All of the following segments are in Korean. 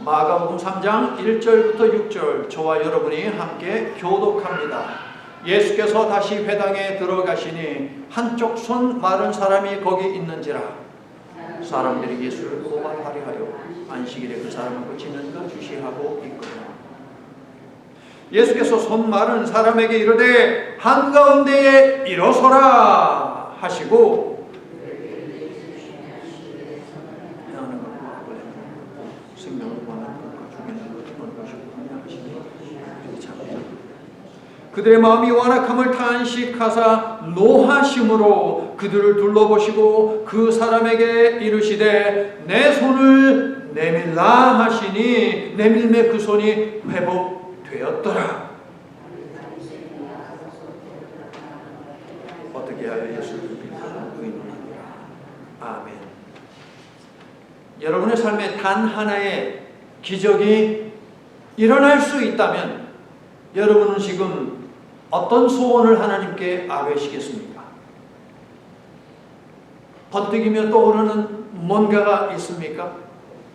마가복음 3장 1절부터 6절 저와 여러분이 함께 교독합니다. 예수께서 다시 회당에 들어가시니 한쪽 손 마른 사람이 거기 있는지라. 사람들이 예수를 고발하려 하여 안식일에 그 사람을 고치는 것 주시하고 있거든요. 예수께서 손 마른 사람에게 이르되 한가운데에 일어서라 하시고 그들의 마음이 완악함을 탄식하사 노하심으로 그들을 둘러보시고 그 사람에게 이르시되 내 손을 내밀라 하시니 내밀매 그 손이 회복되었더라. 어떻게 하여 예수를 믿고 의논하노라. 아멘. 여러분의 삶에 단 하나의 기적이 일어날 수 있다면 여러분은 지금 어떤 소원을 하나님께 아뢰시겠습니까? 번뜩이며 떠오르는 뭔가가 있습니까?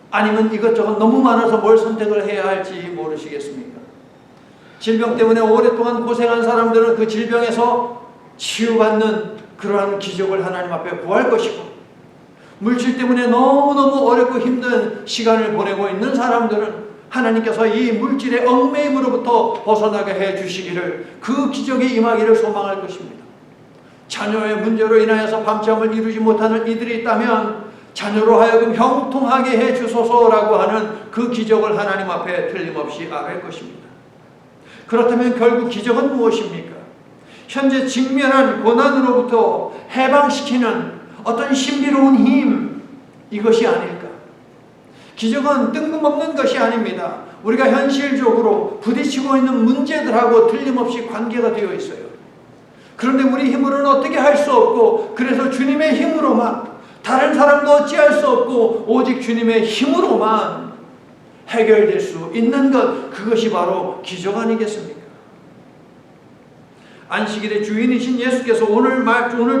아니면 이것저것 너무 많아서 뭘 선택을 해야 할지 모르시겠습니까? 질병 때문에 오랫동안 고생한 사람들은 그 질병에서 치유받는 그러한 기적을 하나님 앞에 구할 것이고, 물질 때문에 너무너무 어렵고 힘든 시간을 보내고 있는 사람들은 하나님께서 이 물질의 얽매임으로부터 벗어나게 해주시기를, 그 기적이 임하기를 소망할 것입니다. 자녀의 문제로 인하여서 밤잠을 이루지 못하는 이들이 있다면 자녀로 하여금 형통하게 해주소서라고 하는 그 기적을 하나님 앞에 틀림없이 아뢰 것입니다. 그렇다면 결국 기적은 무엇입니까? 현재 직면한 고난으로부터 해방시키는 어떤 신비로운 힘, 이것이 아닐까? 기적은 뜬금없는 것이 아닙니다. 우리가 현실적으로 부딪히고 있는 문제들하고 틀림없이 관계가 되어 있어요. 그런데 우리 힘으로는 어떻게 할 수 없고, 그래서 주님의 힘으로만, 다른 사람도 어찌할 수 없고 오직 주님의 힘으로만 해결될 수 있는 것, 그것이 바로 기적 아니겠습니까? 안식일의 주인이신 예수께서 오늘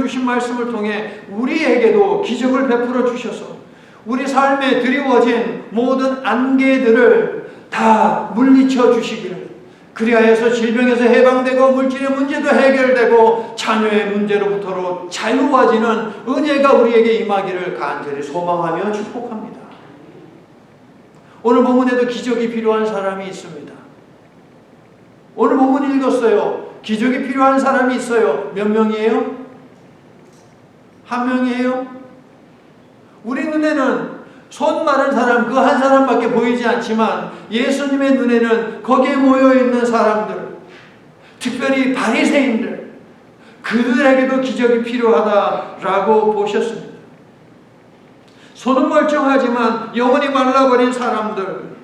주신 말씀을 통해 우리에게도 기적을 베풀어 주셔서 우리 삶에 드리워진 모든 안개들을 다 물리쳐 주시기를, 그리하여서 질병에서 해방되고 물질의 문제도 해결되고 자녀의 문제로부터 자유해지는 은혜가 우리에게 임하기를 간절히 소망하며 축복합니다. 오늘 본문에도 기적이 필요한 사람이 있습니다. 오늘 본문 읽었어요. 기적이 필요한 사람이 있어요. 몇 명이에요? 한 명이에요? 우리 눈에는 손 마른 사람 그 한 사람밖에 보이지 않지만 예수님의 눈에는 거기에 모여있는 사람들, 특별히 바리새인들, 그들에게도 기적이 필요하다라고 보셨습니다. 손은 멀쩡하지만 영혼이 말라버린 사람들,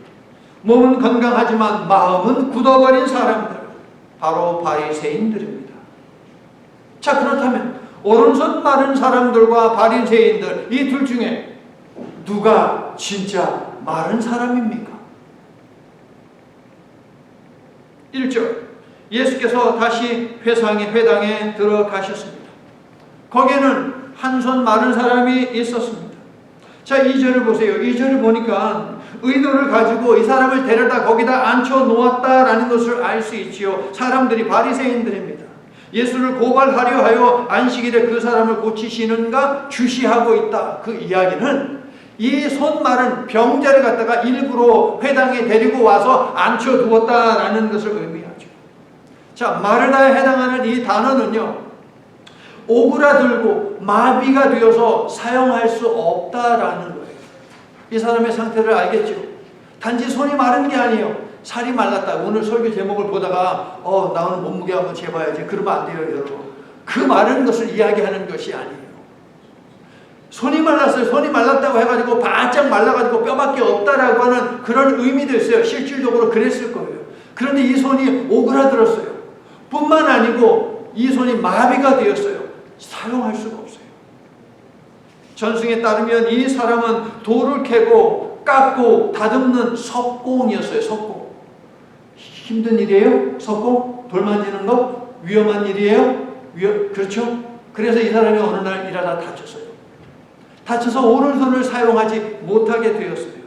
몸은 건강하지만 마음은 굳어버린 사람들, 바로 바리새인들입니다. 자, 그렇다면 오른손 마른 사람들과 바리새인들, 이 둘 중에 누가 진짜 마른 사람입니까? 1절, 예수께서 다시 회당에 들어가셨습니다. 거기에는 한 손 마른 사람이 있었습니다. 자, 2절을 보세요. 2절을 보니까 의도를 가지고 이 사람을 데려다 거기다 앉혀 놓았다라는 것을 알 수 있지요. 사람들이 바리새인들입니다. 예수를 고발하려 하여 안식일에 그 사람을 고치시는가 주시하고 있다. 그 이야기는 이 손 마른 병자를 갖다가 일부러 회당에 데리고 와서 앉혀두었다라는 것을 의미하죠. 자, 마르다에 해당하는 이 단어는요, 오그라들고 마비가 되어서 사용할 수 없다라는 거예요. 이 사람의 상태를 알겠죠? 단지 손이 마른 게 아니에요. 살이 말랐다. 오늘 설교 제목을 보다가 나 오늘 몸무게 한번 재봐야지. 그러면 안 돼요, 여러분. 그 마른 것을 이야기하는 것이 아니에요. 손이 말랐어요. 손이 말랐다고 해가지고 바짝 말라가지고 뼈밖에 없다라고 하는 그런 의미도 있어요. 실질적으로 그랬을 거예요. 그런데 이 손이 오그라들었어요. 뿐만 아니고 이 손이 마비가 되었어요. 사용할 수가 없어요. 전승에 따르면 이 사람은 돌을 캐고 깎고 다듬는 석공이었어요. 석공. 힘든 일이에요? 석공? 돌 만지는 거? 위험한 일이에요? 그렇죠? 그래서 이 사람이 어느 날 일하다 다쳤어요. 다쳐서 오른손을 사용하지 못하게 되었어요.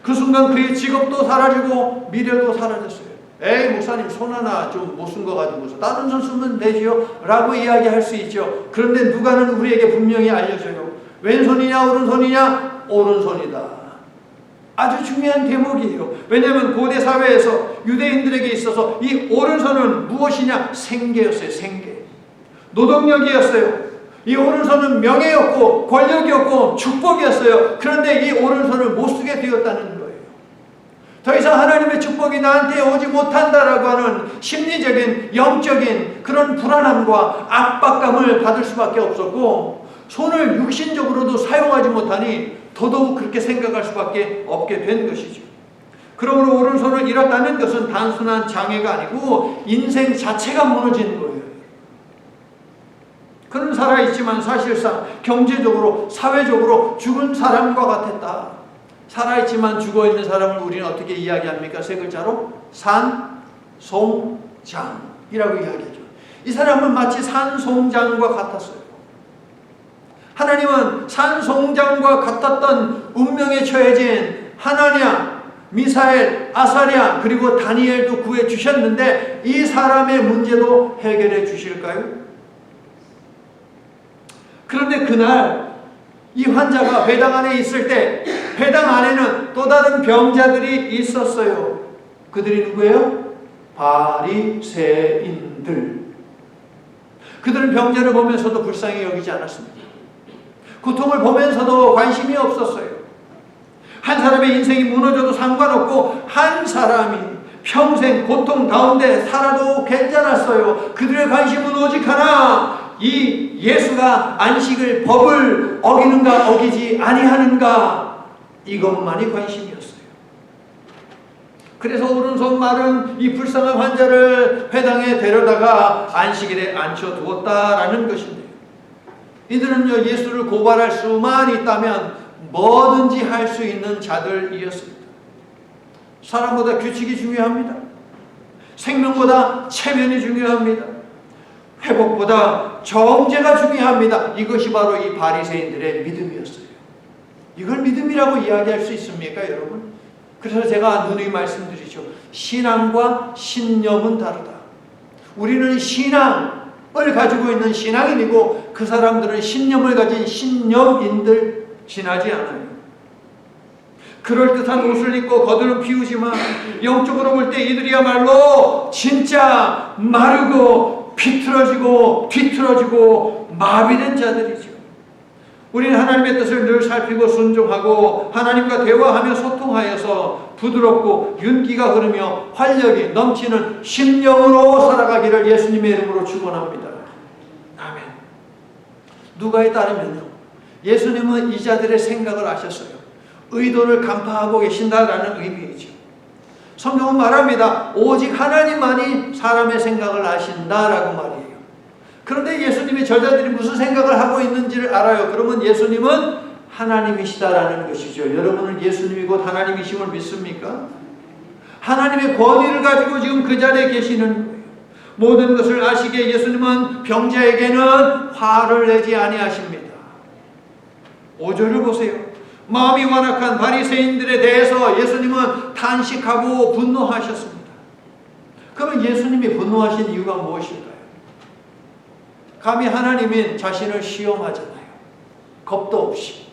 그 순간 그의 직업도 사라지고 미래도 사라졌어요. 에이 목사님 손 하나 좀 못 쓴 거 가지고서 다른 손 쓰면 되지요 라고 이야기할 수 있죠. 그런데 누가는 우리에게 분명히 알려줘요. 왼손이냐 오른손이냐? 오른손이다. 아주 중요한 대목이에요. 왜냐하면 고대 사회에서 유대인들에게 있어서 이 오른손은 무엇이냐? 생계였어요. 생계. 노동력이었어요. 이 오른손은 명예였고 권력이었고 축복이었어요. 그런데 이 오른손을 못 쓰게 되었다는 거예요. 더 이상 하나님의 축복이 나한테 오지 못한다라고 하는 심리적인 영적인 그런 불안함과 압박감을 받을 수밖에 없었고, 손을 육신적으로도 사용하지 못하니 더더욱 그렇게 생각할 수밖에 없게 된 것이죠. 그러므로 오른손을 잃었다는 것은 단순한 장애가 아니고 인생 자체가 무너진 거예요. 그는 살아있지만 사실상 경제적으로 사회적으로 죽은 사람과 같았다. 살아있지만 죽어있는 사람을 우리는 어떻게 이야기합니까? 세 글자로 산송장이라고 이야기하죠. 이 사람은 마치 산송장과 같았어요. 하나님은 산송장과 같았던 운명에 처해진 하나냐, 미사엘, 아사랴 그리고 다니엘도 구해주셨는데 이 사람의 문제도 해결해 주실까요? 그런데 그날 이 환자가 회당 안에 있을 때 회당 안에는 또 다른 병자들이 있었어요. 그들이 누구예요? 바리새인들. 그들은 병자를 보면서도 불쌍히 여기지 않았습니다. 고통을 보면서도 관심이 없었어요. 한 사람의 인생이 무너져도 상관없고 한 사람이 평생 고통 가운데 살아도 괜찮았어요. 그들의 관심은 오직 하나, 이 예수가 안식을 법을 어기는가 어기지 아니하는가, 이것만이 관심이었어요. 그래서 오른손 마른 이 불쌍한 환자를 회당에 데려다가 안식일에 앉혀두었다라는 것인데요. 이들은요, 예수를 고발할 수만 있다면 뭐든지 할 수 있는 자들이었습니다. 사람보다 규칙이 중요합니다. 생명보다 체면이 중요합니다. 회복보다 정죄가 중요합니다. 이것이 바로 이 바리새인들의 믿음이었어요. 이걸 믿음이라고 이야기할 수 있습니까, 여러분? 그래서 제가 누누이 말씀드리죠. 신앙과 신념은 다르다. 우리는 신앙을 가지고 있는 신앙인이고 그 사람들은 신념을 가진 신념인들 지나지 않아요. 그럴듯한 옷을 입고 겉으로 피우지만 영적으로 볼 때 이들이야말로 진짜 마르고 비틀어지고 뒤틀어지고 마비된 자들이죠. 우리는 하나님의 뜻을 늘 살피고 순종하고 하나님과 대화하며 소통하여서 부드럽고 윤기가 흐르며 활력이 넘치는 심령으로 살아가기를 예수님의 이름으로 축원합니다. 아멘. 누가에 따르면요, 예수님은 이 자들의 생각을 아셨어요. 의도를 간파하고 계신다라는 의미이죠. 성경은 말합니다. 오직 하나님만이 사람의 생각을 아신다라고 말이에요. 그런데 예수님이 저자들이 무슨 생각을 하고 있는지를 알아요. 그러면 예수님은 하나님이시다라는 것이죠. 여러분은 예수님이 곧 하나님이심을 믿습니까? 하나님의 권위를 가지고 지금 그 자리에 계시는 거예요. 모든 것을 아시기에 예수님은 병자에게는 화를 내지 아니하십니다. 5절을 보세요. 마음이 완악한 바리새인들에 대해서 예수님은 탄식하고 분노하셨습니다. 그러면 예수님이 분노하신 이유가 무엇일까요? 감히 하나님인 자신을 시험하잖아요. 겁도 없이.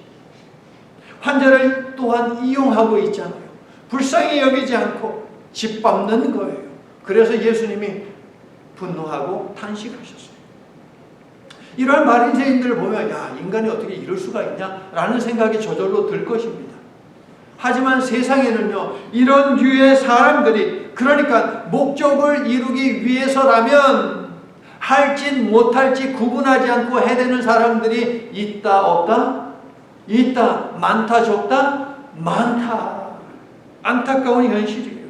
환자를 또한 이용하고 있잖아요. 불쌍히 여기지 않고 짓밟는 거예요. 그래서 예수님이 분노하고 탄식하셨어요. 이러한 바리새인들을 보면 야, 인간이 어떻게 이럴 수가 있냐 라는 생각이 저절로 들 것입니다. 하지만 세상에는요, 이런 류의 사람들이, 그러니까 목적을 이루기 위해서라면 할지 못할지 구분하지 않고 해대는 사람들이 있다 없다? 있다. 많다 적다? 많다. 안타까운 현실이에요.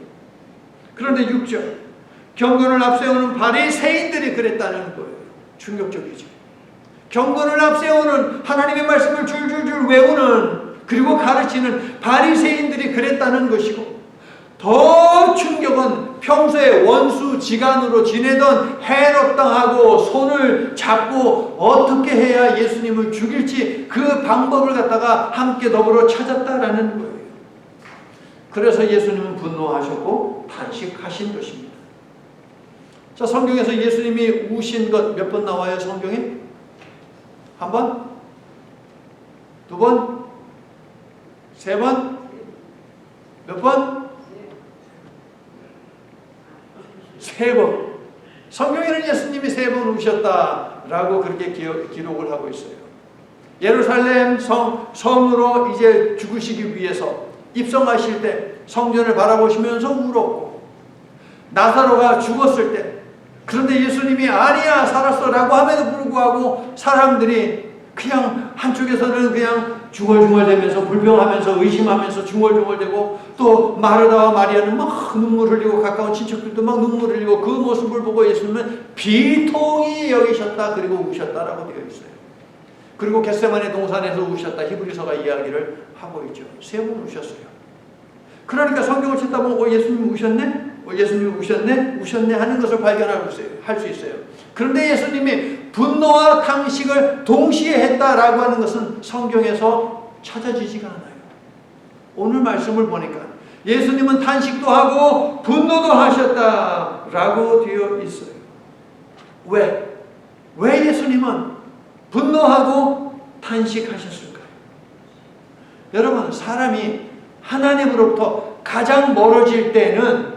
그런데 6절, 경건을 앞세우는 바리새인들이 그랬다는 거예요. 충격적이죠. 경건을 앞세우는, 하나님의 말씀을 줄줄줄 외우는, 그리고 가르치는 바리새인들이 그랬다는 것이고, 더 충격은 평소에 원수지간으로 지내던 헤롯당하고 손을 잡고 어떻게 해야 예수님을 죽일지 그 방법을 갖다가 함께 더불어 찾았다라는 거예요. 그래서 예수님은 분노하셨고 탄식하신 것입니다. 자, 성경에서 예수님이 우신 것 몇 번 나와요? 성경에? 한 번? 두 번? 세 번? 몇 번? 세 번. 성경에는 예수님이 세 번 우셨다라고 그렇게 기록을 하고 있어요. 예루살렘 성으로 이제 죽으시기 위해서 입성하실 때 성전을 바라보시면서 울었고, 나사로가 죽었을 때, 그런데 예수님이 아니야 살았어 라고 함에도 불구하고 사람들이 그냥 한쪽에서는 그냥 중얼중얼대면서 불평하면서 의심하면서 중얼중얼대고, 또 마르다와 마리아는 막 눈물 흘리고 가까운 친척들도 막 눈물 흘리고, 그 모습을 보고 예수님은 비통히 여기셨다 그리고 우셨다라고 되어 있어요. 그리고 겟세마네 동산에서 우셨다 히브리서가 이야기를 하고 있죠. 세 번 우셨어요. 그러니까 성경을 찾다 보면 예수님이 우셨네? 예수님이 우셨네 하는 것을 발견할 수 있어요. 그런데 예수님이 분노와 탄식을 동시에 했다라고 하는 것은 성경에서 찾아지지가 않아요. 오늘 말씀을 보니까 예수님은 탄식도 하고 분노도 하셨다라고 되어 있어요. 왜 예수님은 분노하고 탄식하셨을까요? 여러분, 사람이 하나님으로부터 가장 멀어질 때는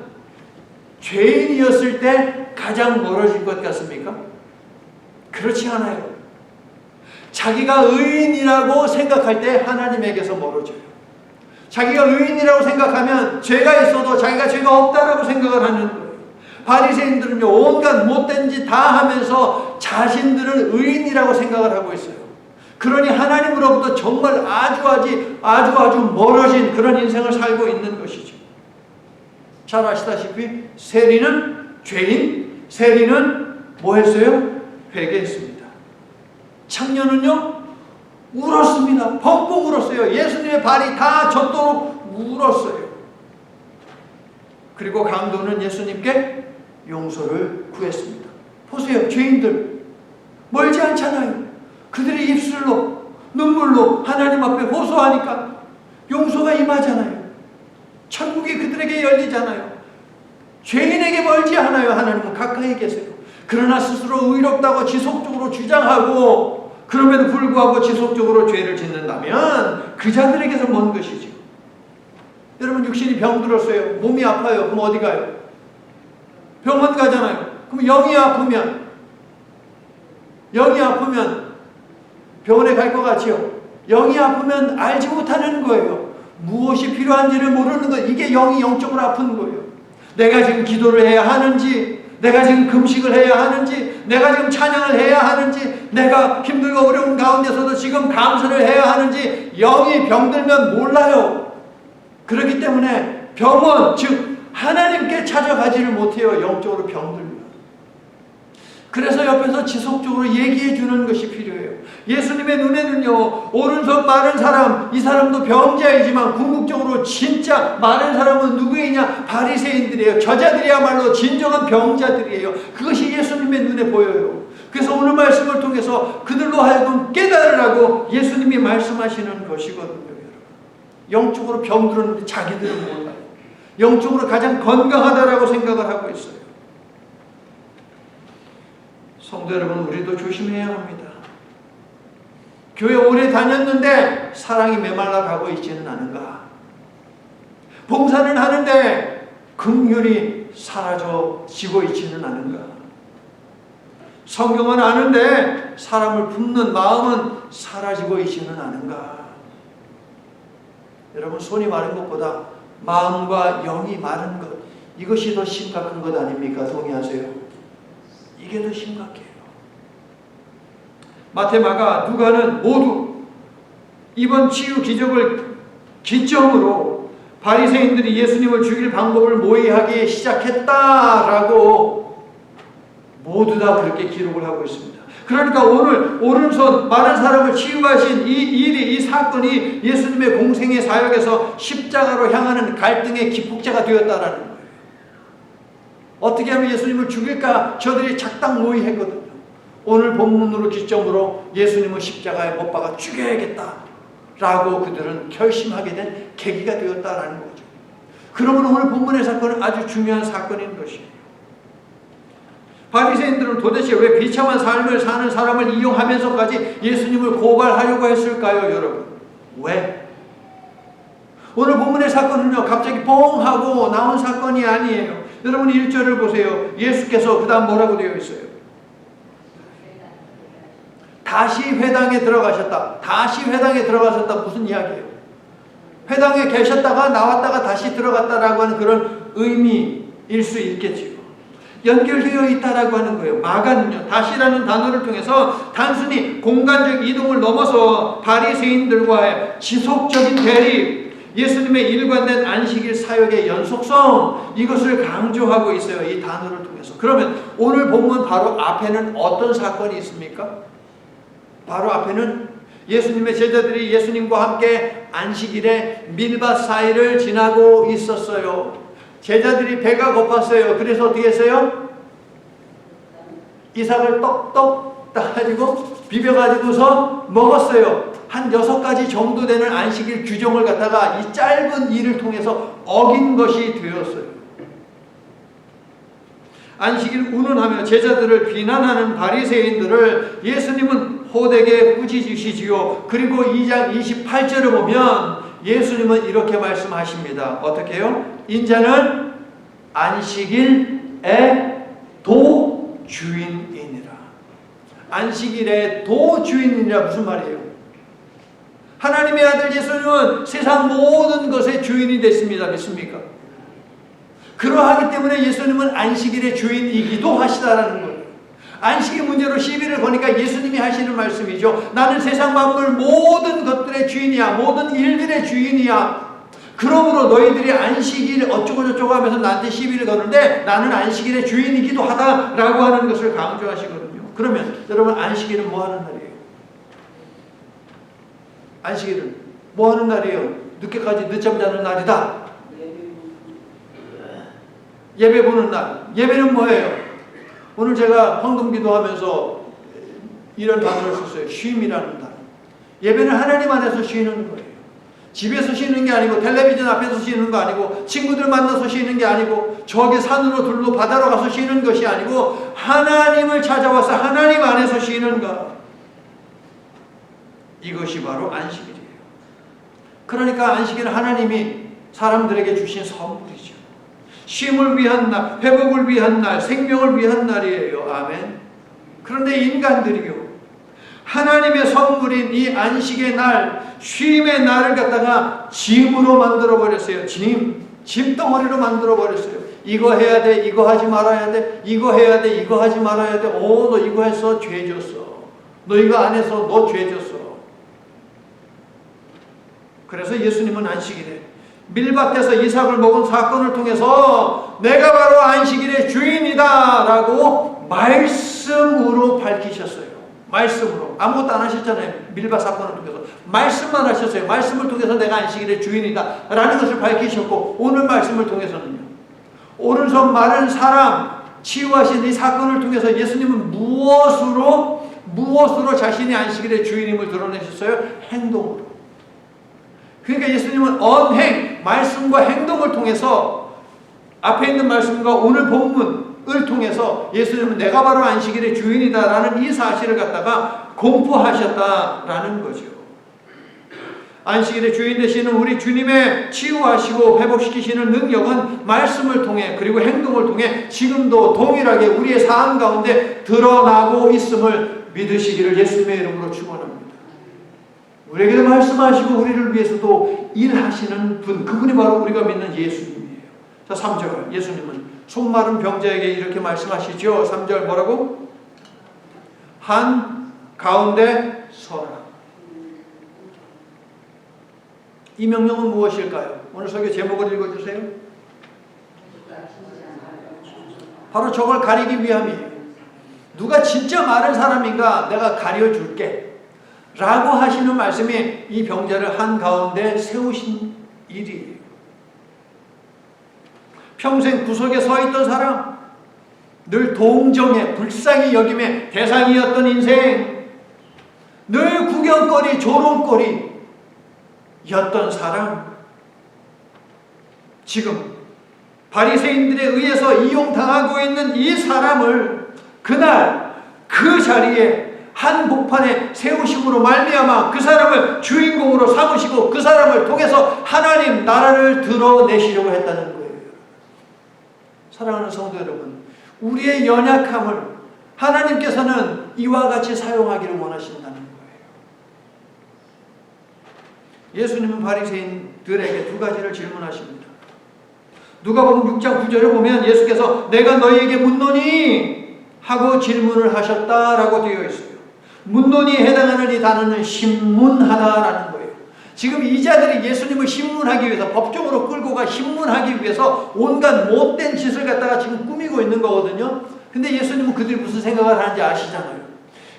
죄인이었을 때 가장 멀어질 것 같습니까? 그렇지 않아요. 자기가 의인이라고 생각할 때 하나님에게서 멀어져요. 자기가 의인이라고 생각하면 죄가 있어도 자기가 죄가 없다라고 생각을 하는 거예요. 바리새인들은요, 온갖 못된 짓 다 하면서 자신들은 의인이라고 생각을 하고 있어요. 그러니 하나님으로부터 정말 아주 멀어진 그런 인생을 살고 있는 것이죠. 잘 아시다시피 세리는 뭐 했어요? 회개했습니다. 창녀는요, 울었습니다. 펑펑 울었어요. 예수님의 발이 다 젖도록 울었어요. 그리고 강도는 예수님께 용서를 구했습니다. 보세요, 죄인들 멀지 않잖아요. 그들의 입술로 눈물로 하나님 앞에 호소하니까 용서가 임하잖아요. 천국이 그들에게 열리잖아요. 죄인에게 멀지 않아요. 하나님은 가까이 계세요. 그러나 스스로 의롭다고 지속적으로 주장하고 그럼에도 불구하고 지속적으로 죄를 짓는다면 그 자들에게서 먼 것이죠. 여러분, 육신이 병들었어요. 몸이 아파요. 그럼 어디 가요? 병원 가잖아요. 그럼 영이 아프면 병원에 갈 것 같지요? 영이 아프면 알지 못하는 거예요. 무엇이 필요한지를 모르는 것. 이게 영이 영적으로 아픈 거예요. 내가 지금 기도를 해야 하는지, 내가 지금 금식을 해야 하는지, 내가 지금 찬양을 해야 하는지, 내가 힘들고 어려운 가운데서도 지금 감사를 해야 하는지 영이 병들면 몰라요. 그렇기 때문에 병원, 즉 하나님께 찾아가지를 못해요. 영적으로 병들면. 그래서 옆에서 지속적으로 얘기해 주는 것이 필요해요. 예수님의 눈에는요, 오른손 마른 사람, 이 사람도 병자이지만 궁극적으로 진짜 마른 사람은 누구이냐? 바리새인들이에요. 저자들이야말로 진정한 병자들이에요. 그것이 예수님의 눈에 보여요. 그래서 오늘 말씀을 통해서 그들로 하여금 깨달으라고 예수님이 말씀하시는 것이거든요. 여러분. 영적으로 병들었는데 자기들은 몰라요. 영적으로 가장 건강하다라고 생각을 하고 있어요. 성도 여러분, 우리도 조심해야 합니다. 교회 오래 다녔는데 사랑이 메말라 가고 있지는 않은가? 봉사는 하는데 긍휼이 사라져지고 있지는 않은가? 성경은 아는데 사람을 품는 마음은 사라지고 있지는 않은가? 여러분, 손이 마른 것보다 마음과 영이 마른 것, 이것이 더 심각한 것 아닙니까? 동의하세요? 이게 더 심각해요. 마태, 마가, 누가는 모두 이번 치유 기적을 기점으로 바리새인들이 예수님을 죽일 방법을 모의하기 시작했다라고 모두 다 그렇게 기록을 하고 있습니다. 그러니까 오늘 오른손 마른 사람을 치유하신 이 사건이 예수님의 공생의 사역에서 십자가로 향하는 갈등의 기폭제가 되었다라는 거예요. 어떻게 하면 예수님을 죽일까 저들이 작당 모의했거든요. 오늘 본문으로 기점으로 예수님을 십자가에 못 박아 죽여야겠다라고 그들은 결심하게 된 계기가 되었다라는 거죠. 그러므로 오늘 본문의 사건은 아주 중요한 사건인 것이에요. 바리새인들은 도대체 왜 비참한 삶을 사는 사람을 이용하면서까지 예수님을 고발하려고 했을까요, 여러분? 왜? 오늘 본문의 사건은요, 갑자기 뻥 하고 나온 사건이 아니에요. 여러분 1절을 보세요. 예수께서 그 다음 뭐라고 되어 있어요? 다시 회당에 들어가셨다. 다시 회당에 들어가셨다. 무슨 이야기예요? 회당에 계셨다가 나왔다가 다시 들어갔다라고 하는 그런 의미일 수 있겠지요. 연결되어 있다라고 하는 거예요. 마가는요, 다시라는 단어를 통해서 단순히 공간적 이동을 넘어서 바리새인들과의 지속적인 대립, 예수님의 일관된 안식일 사역의 연속성, 이것을 강조하고 있어요. 이 단어를 통해서. 그러면 오늘 본문 바로 앞에는 어떤 사건이 있습니까? 바로 앞에는 예수님의 제자들이 예수님과 함께 안식일에 밀밭 사이를 지나고 있었어요. 제자들이 배가 고팠어요. 그래서 어떻게 했어요? 이삭을 떡떡 따가지고 비벼가지고서 먹었어요. 한 6가지 정도 되는 안식일 규정을 갖다가 이 짧은 일을 통해서 어긴 것이 되었어요. 안식일 운운하며 제자들을 비난하는 바리새인들을 예수님은 호되게 꾸짖으시지요. 그리고 2장 28절을 보면 예수님은 이렇게 말씀하십니다. 어떻게 해요? 인자는 안식일의 도주인이니라. 안식일의 도주인이니라 무슨 말이에요? 하나님의 아들 예수님은 세상 모든 것의 주인이 됐습니다. 믿습니까? 그러하기 때문에 예수님은 안식일의 주인이기도 하시다라는 거예요. 안식일 문제로 시비를 거니까 예수님이 하시는 말씀이죠. 나는 세상 만물 모든 것들의 주인이야. 모든 일들의 주인이야. 그러므로 너희들이 안식일 어쩌고저쩌고 하면서 나한테 시비를 거는데 나는 안식일의 주인이기도 하다라고 하는 것을 강조하시거든요. 그러면 여러분 안식일은 뭐 하는 날이에요? 안식일은 뭐 하는 날이에요? 늦게까지 늦잠 자는 날이다. 예배 보는 날. 예배는 뭐예요? 오늘 제가 황금기도 하면서 이런 단어를 썼어요. 쉼이라는 단어. 예배는 하나님 안에서 쉬는 거예요. 집에서 쉬는 게 아니고 텔레비전 앞에서 쉬는 거 아니고 친구들 만나서 쉬는 게 아니고 저기 산으로 들로 바다로 가서 쉬는 것이 아니고 하나님을 찾아와서 하나님 안에서 쉬는 것. 이것이 바로 안식일이에요. 그러니까 안식일은 하나님이 사람들에게 주신 선물이죠. 쉼을 위한 날, 회복을 위한 날, 생명을 위한 날이에요. 아멘. 그런데 인간들이요, 하나님의 선물인 이 안식의 날, 쉼의 날을 갖다가 짐으로 만들어 버렸어요. 짐덩어리로 만들어 버렸어요. 이거 해야 돼, 이거 하지 말아야 돼, 이거 해야 돼, 이거 하지 말아야 돼. 너 이거 해서 죄 졌어. 너 이거 안 해서 너 죄 졌어. 그래서 예수님은 안식일에 밀밭에서 이삭을 먹은 사건을 통해서 내가 바로 안식일의 주인이다 라고 말씀으로 밝히셨어요. 말씀으로. 아무것도 안 하셨잖아요. 밀밭 사건을 통해서. 말씀만 하셨어요. 말씀을 통해서 내가 안식일의 주인이다 라는 것을 밝히셨고, 오늘 말씀을 통해서는요, 오른손 마른 사람 치유하신 이 사건을 통해서 예수님은 무엇으로 자신이 안식일의 주인임을 드러내셨어요? 행동으로. 그러니까 예수님은 언행, 말씀과 행동을 통해서 앞에 있는 말씀과 오늘 본문을 통해서 예수님은 내가 바로 안식일의 주인이다라는 이 사실을 갖다가 공포하셨다라는 거죠. 안식일의 주인 되시는 우리 주님의 치유하시고 회복시키시는 능력은 말씀을 통해 그리고 행동을 통해 지금도 동일하게 우리의 삶 가운데 드러나고 있음을 믿으시기를 예수님의 이름으로 축원합니다. 우리에게도 말씀하시고 우리를 위해서도 일하시는 분, 그분이 바로 우리가 믿는 예수님이에요. 자, 3절. 예수님은 손마른 병자에게 이렇게 말씀하시죠. 3절 뭐라고? 한 가운데 서라. 이 명령은 무엇일까요? 오늘 설교 제목을 읽어주세요. 바로 저걸 가리기 위함이에요. 누가 진짜 마른 사람인가 내가 가려줄게 라고 하시는 말씀이 이 병자를 한가운데 세우신 일이에요. 평생 구석에 서 있던 사람, 늘 동정에 불쌍히 여김의 대상이었던 인생, 늘 구경거리 조롱거리였던 사람, 지금 바리새인들에 의해서 이용당하고 있는 이 사람을 그날 그 자리에 한복판에 세우심으로 말미암아 그 사람을 주인공으로 삼으시고 그 사람을 통해서 하나님 나라를 드러내시려고 했다는 거예요. 사랑하는 성도 여러분, 우리의 연약함을 하나님께서는 이와 같이 사용하기를 원하신다는 거예요. 예수님은 바리새인들에게 두 가지를 질문하십니다. 누가복음 6장 9절을 보면 예수께서 내가 너희에게 묻노니 하고 질문을 하셨다라고 되어 있어요. 묻노니에 해당하는 이 단어는 신문하다라는 거예요. 지금 이 자들이 예수님을 신문하기 위해서, 법정으로 끌고 가 신문하기 위해서 온갖 못된 짓을 갖다가 지금 꾸미고 있는 거거든요. 근데 예수님은 그들이 무슨 생각을 하는지 아시잖아요.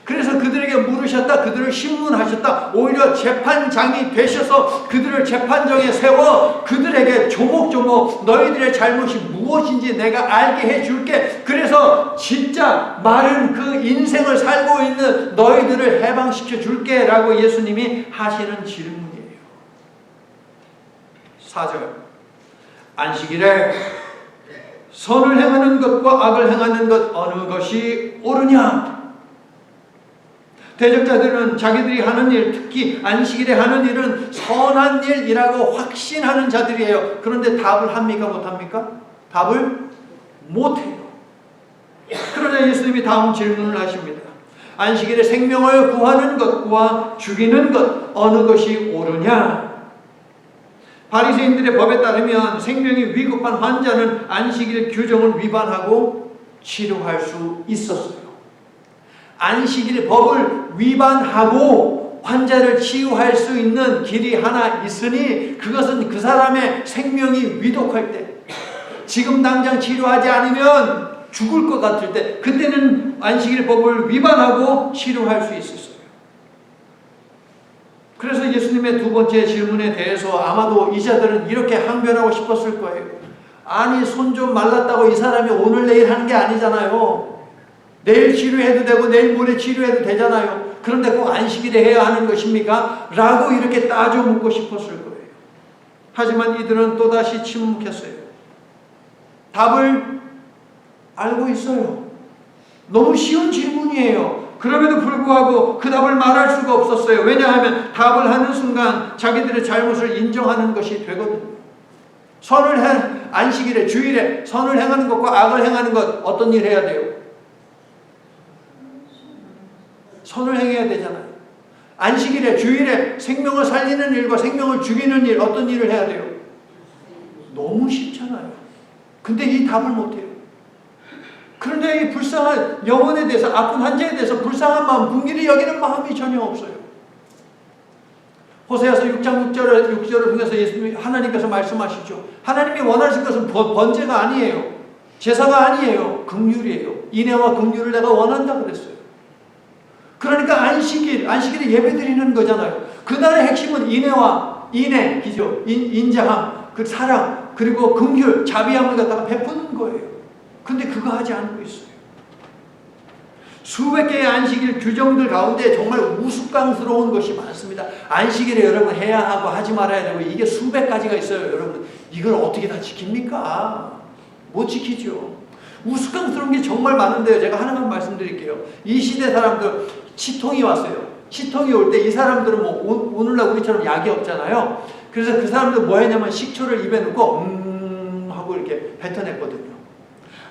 그래서 그들에게 물으셨다, 그들을 신문하셨다, 오히려 재판장이 되셔서 그들을 재판정에 세워 그들에게 조목조목 너희들의 잘못이 무엇인지 내가 알게 해줄게. 그래서 진짜 마른 그 인생을 살고 있는 너희들을 해방시켜 줄게 라고 예수님이 하시는 질문이에요. 4절, 안식일에 선을 행하는 것과 악을 행하는 것 어느 것이 옳으냐? 대적자들은 자기들이 하는 일, 특히 안식일에 하는 일은 선한 일이라고 확신하는 자들이에요. 그런데 답을 합니까? 못합니까? 답을 못해요. 그러자 예수님이 다음 질문을 하십니다. 안식일에 생명을 구하는 것과 죽이는 것 어느 것이 옳으냐? 바리새인들의 법에 따르면 생명이 위급한 환자는 안식일 규정을 위반하고 치료할 수 있었어요. 안식일 법을 위반하고 환자를 치유할 수 있는 길이 하나 있으니 그것은 그 사람의 생명이 위독할 때, 지금 당장 치료하지 않으면 죽을 것 같을 때, 그때는 안식일 법을 위반하고 치료할 수 있었어요. 그래서 예수님의 두 번째 질문에 대해서 아마도 이 자들은 이렇게 항변하고 싶었을 거예요. 아니, 손 좀 말랐다고 이 사람이 오늘 내일 하는 게 아니잖아요. 내일 치료해도 되고 내일 모레 치료해도 되잖아요. 그런데 꼭 안식일에 해야 하는 것입니까? 라고 이렇게 따져 묻고 싶었을 거예요. 하지만 이들은 또다시 침묵했어요. 답을 알고 있어요. 너무 쉬운 질문이에요. 그럼에도 불구하고 그 답을 말할 수가 없었어요. 왜냐하면 답을 하는 순간 자기들의 잘못을 인정하는 것이 되거든요. 안식일에, 주일에 선을 행하는 것과 악을 행하는 것 어떤 일 해야 돼요? 선을 행해야 되잖아요. 안식일에, 주일에 생명을 살리는 일과 생명을 죽이는 일, 어떤 일을 해야 돼요? 너무 쉽잖아요. 근데 이 답을 못해요. 그런데 이 불쌍한 영혼에 대해서, 아픈 환자에 대해서 불쌍한 마음, 긍휼히 여기는 마음이 전혀 없어요. 호세아서 6장 6절을 통해서 예수님이, 하나님께서 말씀하시죠. 하나님이 원하신 것은 번제가 아니에요. 제사가 아니에요. 긍휼이에요. 인애와 긍휼을 내가 원한다 그랬어요. 그러니까 안식일에 예배드리는 거잖아요. 그날의 핵심은 인애이죠. 인자함, 그 사랑, 그리고 긍휼, 자비함을 갖다가 베푸는 거예요. 근데 그거 하지 않고 있어요. 수백 개의 안식일 규정들 가운데 정말 우스꽝스러운 것이 많습니다. 안식일에 여러분 해야 하고 하지 말아야 되고 이게 수백 가지가 있어요. 여러분 이걸 어떻게 다 지킵니까? 못 지키죠. 우스꽝스러운 게 정말 많은데요. 제가 하나만 말씀드릴게요. 이 시대 사람들 치통이 왔어요. 치통이 올 때 이 사람들은 뭐 오늘날 우리처럼 약이 없잖아요. 그래서 그 사람들 뭐 했냐면 식초를 입에 넣고 하고 이렇게 뱉어냈거든요.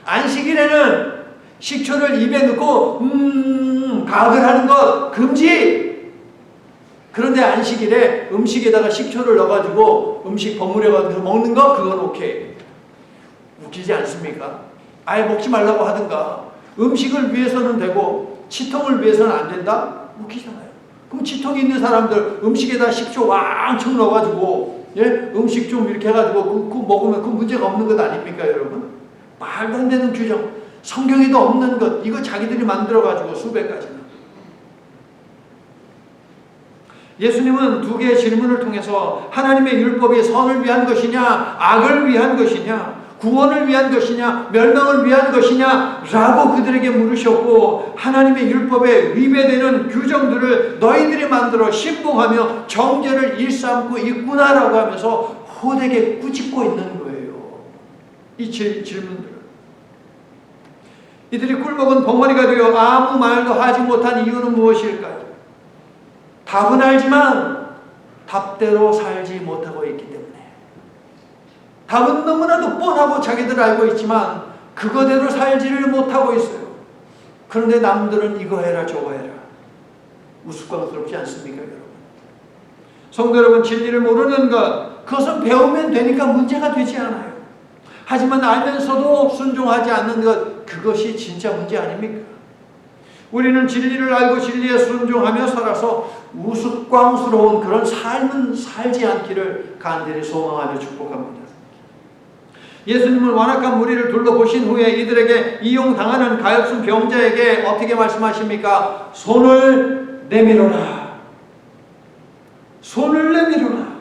안식일에는 식초를 입에 넣고 가글 하는 것 금지! 그런데 안식일에 음식에다가 식초를 넣어가지고 음식 버무려가지고 먹는 거 그건 오케이. 웃기지 않습니까? 아예 먹지 말라고 하든가. 음식을 위해서는 되고 치통을 위해서는 안 된다? 웃기잖아요. 그럼 치통이 있는 사람들 음식에다 식초 왕창 넣어가지고 음식 좀 이렇게 해가지고 그거 먹으면 그 문제가 없는 것 아닙니까 여러분? 말도 안 되는 규정, 성경에도 없는 것, 이거 자기들이 만들어가지고 수백 가지나. 예수님은 두 개의 질문을 통해서 하나님의 율법이 선을 위한 것이냐, 악을 위한 것이냐, 구원을 위한 것이냐, 멸망을 위한 것이냐 라고 그들에게 물으셨고, 하나님의 율법에 위배되는 규정들을 너희들이 만들어 신봉하며 정죄를 일삼고 있구나라고 하면서 호되게 꾸짖고 있는 거예요. 이 질문들은. 이들이 꿀먹은 벙어리가 되어 아무 말도 하지 못한 이유는 무엇일까요? 답은 알지만 답대로 살지 못하고 있기 때문에. 답은 너무나도 뻔하고 자기들 알고 있지만 그거대로 살지를 못하고 있어요. 그런데 남들은 이거 해라 저거 해라. 우스꽝스럽지 않습니까, 여러분? 성도 여러분, 진리를 모르는 것, 그것은 배우면 되니까 문제가 되지 않아요. 하지만 알면서도 순종하지 않는 것, 그것이 진짜 문제 아닙니까? 우리는 진리를 알고 진리에 순종하며 살아서 우스꽝스러운 그런 삶은 살지 않기를 간절히 소망하며 축복합니다. 예수님은 완악한 무리를 둘러보신 후에 이들에게 이용당하는 가엾은 병자에게 어떻게 말씀하십니까? 손을 내밀어라. 손을 내밀어라.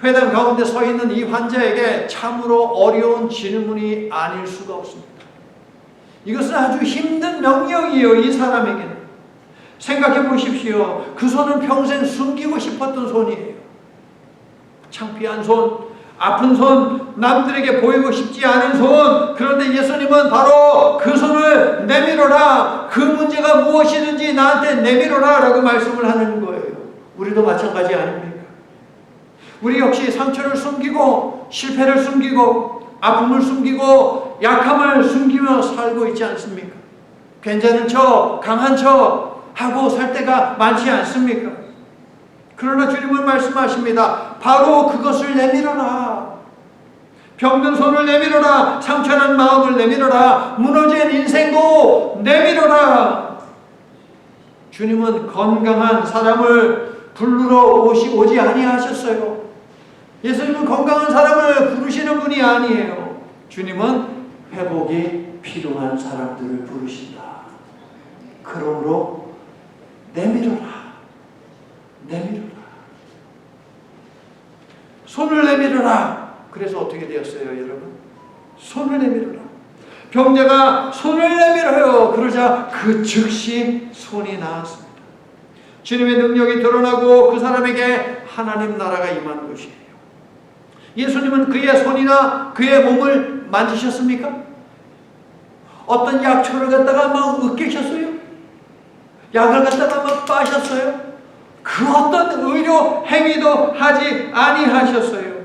회당 가운데 서 있는 이 환자에게 참으로 어려운 질문이 아닐 수가 없습니다. 이것은 아주 힘든 명령이에요, 이 사람에게는. 생각해 보십시오. 그 손은 평생 숨기고 싶었던 손이에요. 창피한 손, 아픈 손, 남들에게 보이고 싶지 않은 손. 그런데 예수님은 바로 그 손을 내밀어라. 그 문제가 무엇이든지 나한테 내밀어라 라고 말씀을 하는 거예요. 우리도 마찬가지 아닙니까? 우리 역시 상처를 숨기고 실패를 숨기고 아픔을 숨기고 약함을 숨기며 살고 있지 않습니까? 괜찮은 척, 강한 척 하고 살 때가 많지 않습니까? 그러나 주님은 말씀하십니다. 바로 그것을 내밀어라. 병든 손을 내밀어라. 상처난 마음을 내밀어라. 무너진 인생도 내밀어라. 주님은 건강한 사람을 부르러 오지 아니하셨어요. 예수님은 건강한 사람을 부르시는 분이 아니에요. 주님은 회복이 필요한 사람들을 부르신다. 그러므로 내밀어라. 내밀어라. 손을 내밀어라. 그래서 어떻게 되었어요, 여러분? 손을 내밀어라. 병자가 손을 내밀어요. 그러자 그 즉시 손이 나았습니다. 주님의 능력이 드러나고 그 사람에게 하나님 나라가 임하는 것이에요. 예수님은 그의 손이나 그의 몸을 만지셨습니까? 어떤 약초를 갖다가 막 으깨셨어요? 약을 갖다가 막 빠셨어요? 그 어떤 의료 행위도 하지 아니하셨어요.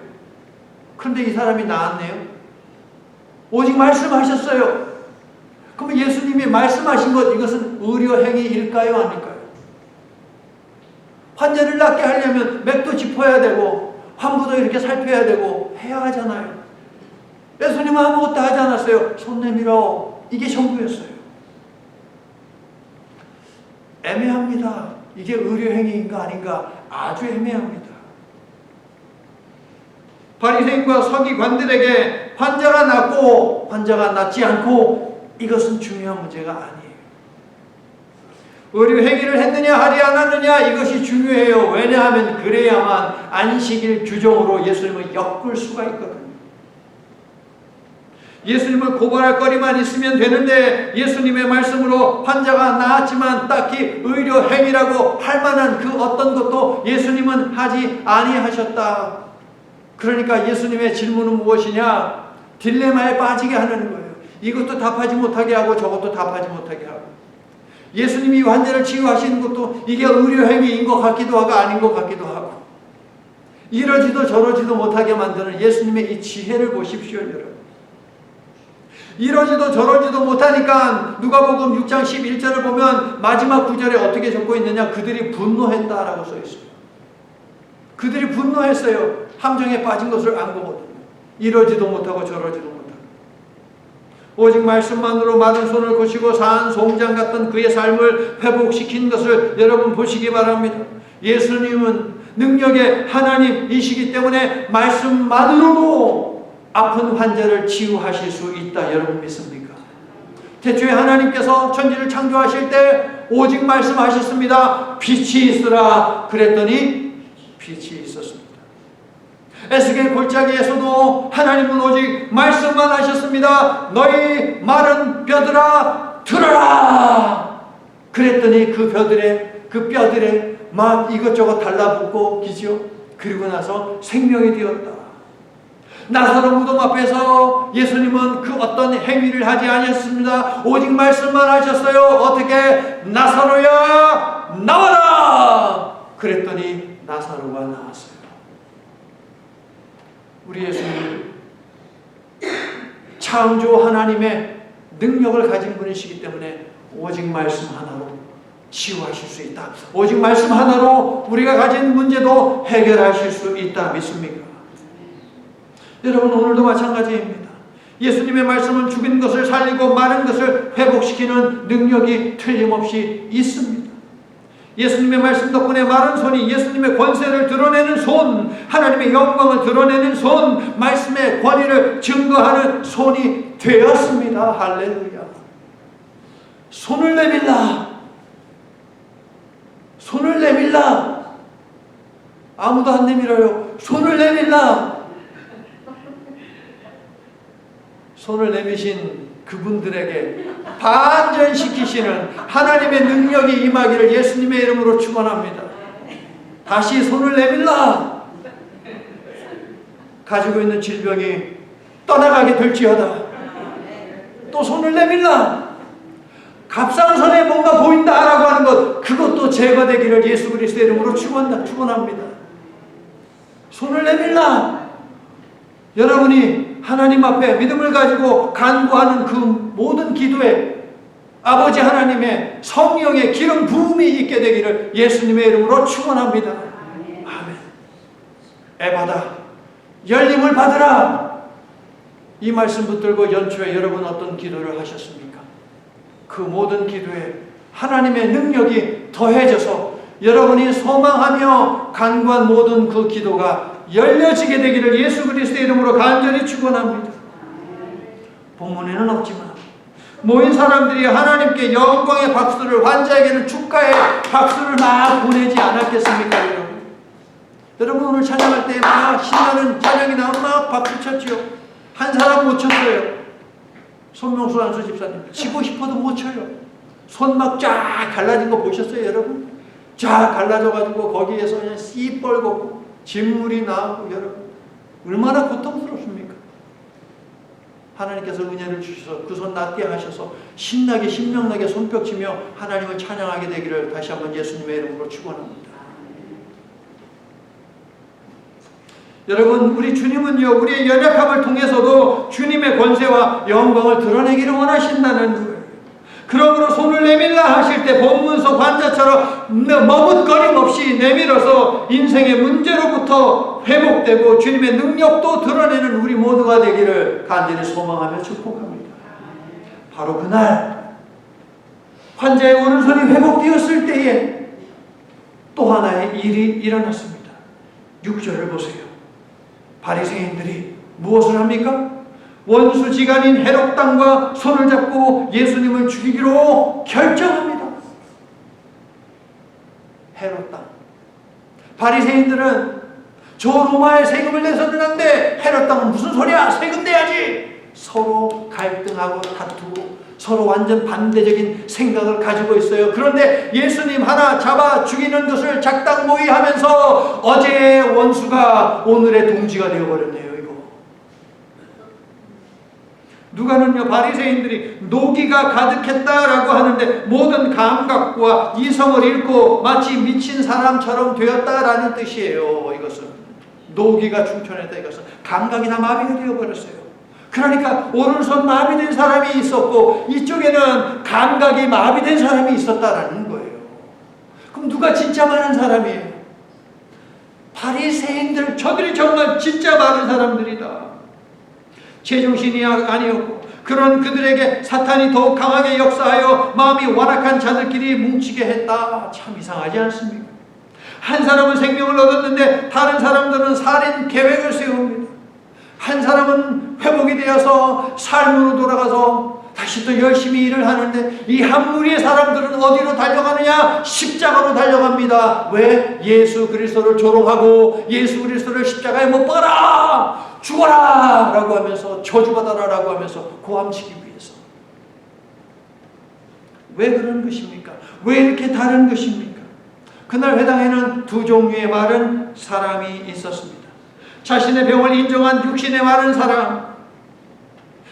그런데 이 사람이 나았네요. 오직 말씀하셨어요. 그럼 예수님이 말씀하신 것, 이것은 의료 행위일까요, 아닐까요? 환자를 낫게 하려면 맥도 짚어야 되고 환부도 이렇게 살펴야 되고 해야 하잖아요. 예수님은 아무것도 하지 않았어요. 손 내밀어. 이게 전부였어요. 애매합니다. 이게 의료행위인가 아닌가 아주 애매합니다. 바리새인과 서기관들에게 환자가 낫고 환자가 낫지 않고 이것은 중요한 문제가 아니에요. 의료행위를 했느냐 하지 않았느냐 이것이 중요해요. 왜냐하면 그래야만 안식일 규정으로 예수님을 엮을 수가 있거든요. 예수님을 고발할 거리만 있으면 되는데 예수님의 말씀으로 환자가 나았지만 딱히 의료행위라고 할 만한 그 어떤 것도 예수님은 하지 아니하셨다. 그러니까 예수님의 질문은 무엇이냐? 딜레마에 빠지게 하는 거예요. 이것도 답하지 못하게 하고 저것도 답하지 못하게 하고. 예수님이 환자를 치유하시는 것도 이게 의료행위인 것 같기도 하고 아닌 것 같기도 하고. 이러지도 저러지도 못하게 만드는 예수님의 이 지혜를 보십시오, 여러분. 이러지도 저러지도 못하니까 누가복음 6장 11절을 보면 마지막 구절에 어떻게 적고 있느냐? 그들이 분노했다라고 써 있어요. 그들이 분노했어요. 함정에 빠진 것을 안 보거든요. 이러지도 못하고 저러지도 못하고. 오직 말씀만으로 마른 손을 고치고 산 송장 같던 그의 삶을 회복시킨 것을 여러분 보시기 바랍니다. 예수님은 능력의 하나님이시기 때문에 말씀만으로도 아픈 환자를 치유하실 수 있다. 여러분 믿습니까? 태초에 하나님께서 천지를 창조하실 때 오직 말씀하셨습니다. 빛이 있으라 그랬더니 빛이 있었습니다. 에스겔 골짜기에서도 하나님은 오직 말씀만 하셨습니다. 너희 마른 뼈들아 들어라 그랬더니 그 뼈들에 막 이것저것 달라붙고 기죠. 그리고 나서 생명이 되었다. 나사로 무덤 앞에서 예수님은 그 어떤 행위를 하지 않았습니다. 오직 말씀만 하셨어요. 어떻게? 나사로야 나와라! 그랬더니 나사로가 나왔어요. 우리 예수님 창조 하나님의 능력을 가진 분이시기 때문에 오직 말씀 하나로 치유하실 수 있다. 오직 말씀 하나로 우리가 가진 문제도 해결하실 수 있다. 믿습니까? 여러분, 오늘도 마찬가지입니다. 예수님의 말씀은 죽은 것을 살리고 마른 것을 회복시키는 능력이 틀림없이 있습니다. 예수님의 말씀 덕분에 마른 손이 예수님의 권세를 드러내는 손, 하나님의 영광을 드러내는 손, 말씀의 권위를 증거하는 손이 되었습니다. 할렐루야. 손을 내밀라. 손을 내밀라. 아무도 안 내밀어요. 손을 내밀라. 손을 내미신 그분들에게 반전시키시는 하나님의 능력이 임하기를 예수님의 이름으로 축원합니다. 다시 손을 내밀라. 가지고 있는 질병이 떠나가게 될지어다. 또 손을 내밀라. 갑상선에 뭔가 보인다라고 하는 것, 그것도 제거되기를 예수 그리스도의 이름으로 축원합니다. 손을 내밀라. 여러분이 하나님 앞에 믿음을 가지고 간구하는 그 모든 기도에 아버지 하나님의 성령의 기름 부음이 있게 되기를 예수님의 이름으로 축원합니다. 아멘. 에바다, 열림을 받으라. 이 말씀 붙들고 연초에 여러분 어떤 기도를 하셨습니까? 그 모든 기도에 하나님의 능력이 더해져서 여러분이 소망하며 간구한 모든 그 기도가 열려지게 되기를 예수 그리스도의 이름으로 간절히 축원합니다. 본문에는 없지만 모인 사람들이 하나님께 영광의 박수를, 환자에게는 축가의 박수를 막 보내지 않았겠습니까, 여러분? 여러분, 오늘 찬양할 때 막 신나는 찬양이 나오면 막 박수 쳤지요. 한 사람 못 쳤어요. 손명수 안수 집사님. 치고 싶어도 못 쳐요. 손 막 쫙 갈라진 거 보셨어요, 여러분? 쫙 갈라져가지고 거기에서 그냥 씨 뻘겋고 진물이 나오고, 여러분 얼마나 고통스럽습니까? 하나님께서 은혜를 주셔서 그 손 낫게 하셔서 신나게 신명나게 손뼉치며 하나님을 찬양하게 되기를 다시 한번 예수님의 이름으로 축원합니다. 여러분, 우리 주님은요, 우리의 연약함을 통해서도 주님의 권세와 영광을 드러내기를 원하신다는 거예요. 그러므로 손을 내밀라 하실 때 본문서 환자처럼 머뭇거림 없이 내밀어서 인생의 문제로부터 회복되고 주님의 능력도 드러내는 우리 모두가 되기를 간절히 소망하며 축복합니다. 바로 그날 환자의 오른손이 회복되었을 때에 또 하나의 일이 일어났습니다. 6절을 보세요. 바리새인들이 무엇을 합니까? 원수지간인 헤롯당과 손을 잡고 예수님을 죽이기로 결정합니다. 헤롯당. 바리새인들은 저 로마에 세금을 내서 드는데 헤롯당은 무슨 소리야? 세금 내야지. 서로 갈등하고 다투고 서로 완전 반대적인 생각을 가지고 있어요. 그런데 예수님 하나 잡아 죽이는 것을 작당모의하면서 어제의 원수가 오늘의 동지가 되어버렸네요. 누가는요, 바리새인들이 노기가 가득했다라고 하는데 모든 감각과 이성을 잃고 마치 미친 사람처럼 되었다라는 뜻이에요. 이것은 노기가 충천했다. 이것은 감각이 다 마비가 되어버렸어요. 그러니까 오른손 마비된 사람이 있었고 이쪽에는 감각이 마비된 사람이 있었다라는 거예요. 그럼 누가 진짜 많은 사람이에요? 바리새인들. 저들이 정말 진짜 많은 사람들이다. 제정신이 아니었고 그런 그들에게 사탄이 더욱 강하게 역사하여 마음이 완악한 자들끼리 뭉치게 했다. 참 이상하지 않습니까? 한 사람은 생명을 얻었는데 다른 사람들은 살인 계획을 세웁니다. 한 사람은 회복이 되어서 삶으로 돌아가서 다시 또 열심히 일을 하는데 이 한 무리의 사람들은 어디로 달려가느냐? 십자가로 달려갑니다. 왜? 예수 그리스도를 조롱하고 예수 그리스도를 십자가에 못 박아라! 죽어라! 라고 하면서 저주받아라 라고 하면서 고함치기 위해서. 왜 그런 것입니까? 왜 이렇게 다른 것입니까? 그날 회당에는 두 종류의 마른 사람이 있었습니다. 자신의 병을 인정한 육신의 마른 사람,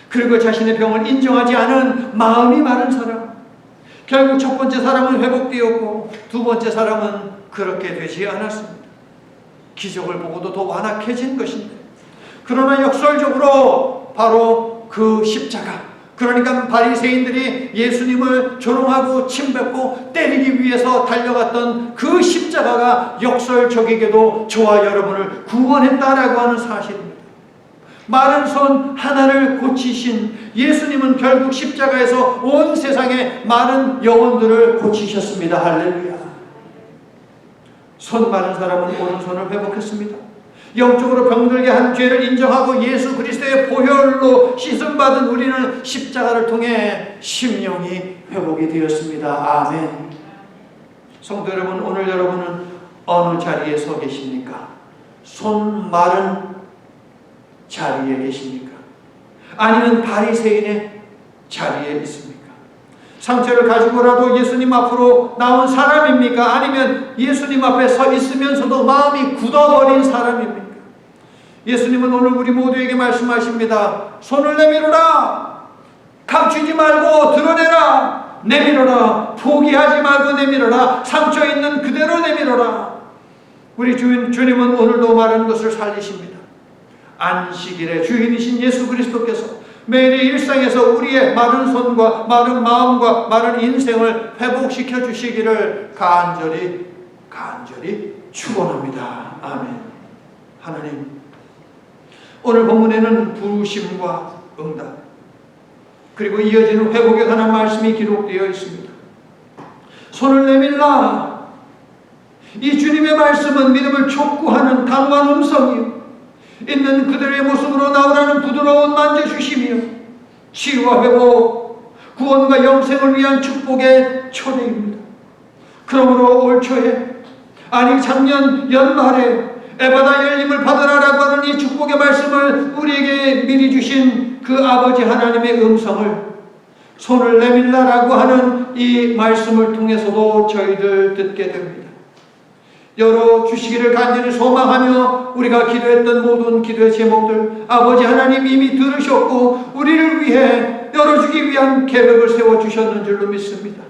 그리고 자신의 병을 인정하지 않은 마음이 마른 사람. 결국 첫 번째 사람은 회복되었고 두 번째 사람은 그렇게 되지 않았습니다. 기적을 보고도 더 완악해진 것인데, 그러나 역설적으로 바로 그 십자가, 그러니까 바리새인들이 예수님을 조롱하고 침뱉고 때리기 위해서 달려갔던 그 십자가가 역설적이게도 저와 여러분을 구원했다라고 하는 사실입니다. 마른 손 하나를 고치신 예수님은 결국 십자가에서 온 세상의 마른 영혼들을 고치셨습니다. 할렐루야. 손 마른 사람은 오른손을 회복했습니다. 영적으로 병들게 한 죄를 인정하고 예수 그리스도의 보혈로 씻음받은 우리는 십자가를 통해 심령이 회복이 되었습니다. 아멘. 성도 여러분, 오늘 여러분은 어느 자리에 서 계십니까? 손 마른 자리에 계십니까? 아니면 바리새인의 자리에 있습니까? 상처를 가지고라도 예수님 앞으로 나온 사람입니까? 아니면 예수님 앞에 서 있으면서도 마음이 굳어버린 사람입니까? 예수님은 오늘 우리 모두에게 말씀하십니다. 손을 내밀어라. 감추지 말고 드러내라. 내밀어라. 포기하지 말고 내밀어라. 상처 있는 그대로 내밀어라. 우리 주님은 오늘도 마른 것을 살리십니다. 안식일의 주인이신 예수 그리스도께서 매일의 일상에서 우리의 마른 손과 마른 마음과 마른 인생을 회복시켜 주시기를 간절히 축원합니다. 아멘. 하나님, 오늘 본문에는 부르심과 응답, 그리고 이어지는 회복에 관한 말씀이 기록되어 있습니다. 손을 내밀라. 이 주님의 말씀은 믿음을 촉구하는 강한 음성이요, 있는 그들의 모습으로 나오라는 부드러운 만져주심이요, 치유와 회복, 구원과 영생을 위한 축복의 초대입니다. 그러므로 올 초에, 아니 작년 연말에 에바다 열림을 받으라라고 하는 이 축복의 말씀을 우리에게 미리 주신 그 아버지 하나님의 음성을, 손을 내밀라라고 하는 이 말씀을 통해서도 저희들 듣게 됩니다. 열어주시기를 간절히 소망하며 우리가 기도했던 모든 기도의 제목들 아버지 하나님 이미 들으셨고 우리를 위해 열어주기 위한 계획을 세워주셨는 줄로 믿습니다.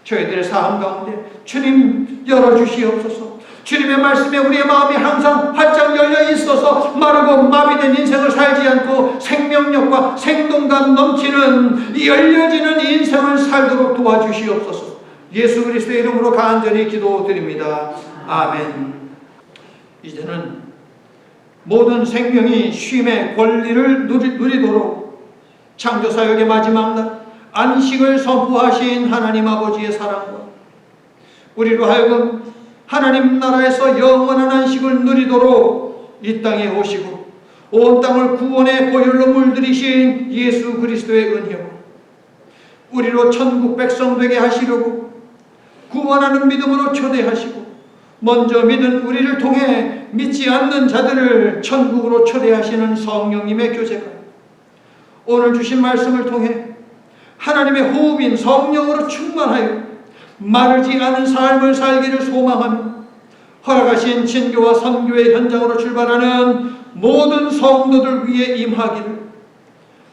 저희들의 삶 가운데 주님 열어주시옵소서. 주님의 말씀에 우리의 마음이 항상 활짝 열려 있어서 마르고 마비된 인생을 살지 않고 생명력과 생동감 넘치는 열려지는 인생을 살도록 도와주시옵소서. 예수 그리스도의 이름으로 간절히 기도드립니다. 아멘. 이제는 모든 생명이 쉼의 권리를 누리도록 창조사역의 마지막 날 안식을 선포하신 하나님 아버지의 사랑과 우리로 하여금 하나님 나라에서 영원한 안식을 누리도록 이 땅에 오시고 온 땅을 구원의 보혈로 물들이신 예수 그리스도의 은혜와 우리로 천국 백성 되게 하시려고 구원하는 믿음으로 초대하시고 먼저 믿은 우리를 통해 믿지 않는 자들을 천국으로 초대하시는 성령님의 교제가 오늘 주신 말씀을 통해 하나님의 호흡인 성령으로 충만하여 마르지 않은 삶을 살기를 소망하며 허락하신 진교와 선교의 현장으로 출발하는 모든 성도들 위해 임하기를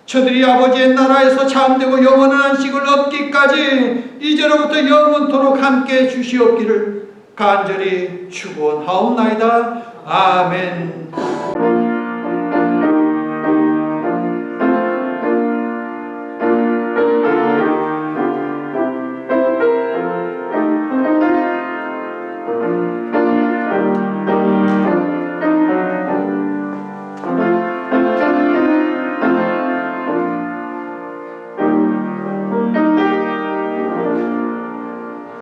저들이 아버지의 나라에서 참되고 영원한 안식을 얻기까지 이제로부터 영원토록 함께 주시옵기를 간절히 축원하옵나이다. 아멘.